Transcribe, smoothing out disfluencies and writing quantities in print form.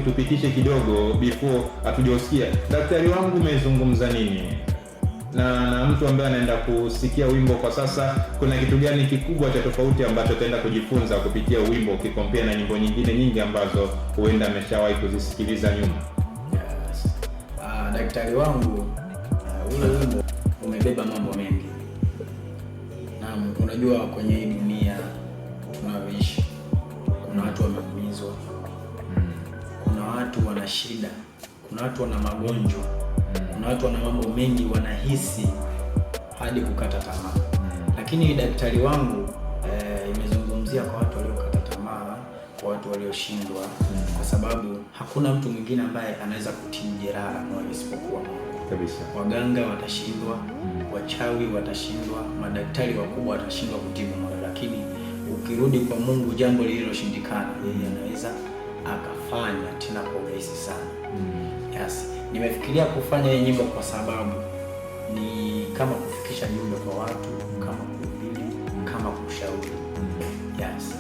tupitishe kidogo before hatujausikia. Daktari wangu umezungumza nini na mtu ambaye anaenda kusikia wimbo kwa sasa? Kuna kitu gani kikubwa cha tofauti ambacho ataenda kujifunza kupitia wimbo ukikompea na nyimbo nyingine nyingi ambazo huenda ameshawahi kuzisikiliza nyuma? Yes. Daktari wangu, ule wimbo umebeba mambo mengi. Naam, unajua kwenye hii dunia tunayoishi kuna watu wameumizwa, kuna watu wana shida, kuna watu wana magonjwa, kuna watu wana mambo mengi wanahisi hadi kukata tamaa. Lakini daktari wangu imezungumzia kwa watu waliokata tamaa, kwa watu walioshindwa, kwa sababu hakuna mtu mwingine ambaye anaweza kutibu jeraha la moyo isipokuwa Mungu. Kabisa. Waganga watashindwa, wachawi watashindwa, madaktari wakubwa watashindwa kutibu moyo, lakini ukirudi kwa Mungu jambo lililoshindikana yeye anaweza akafanya tena kwa urahisi sana. Yes. Nimefikiria kufanya hii nyimbo kwa sababu ni kama kufikisha jumbe kwa watu, kama kuhubiri, kama kushauri. Yes.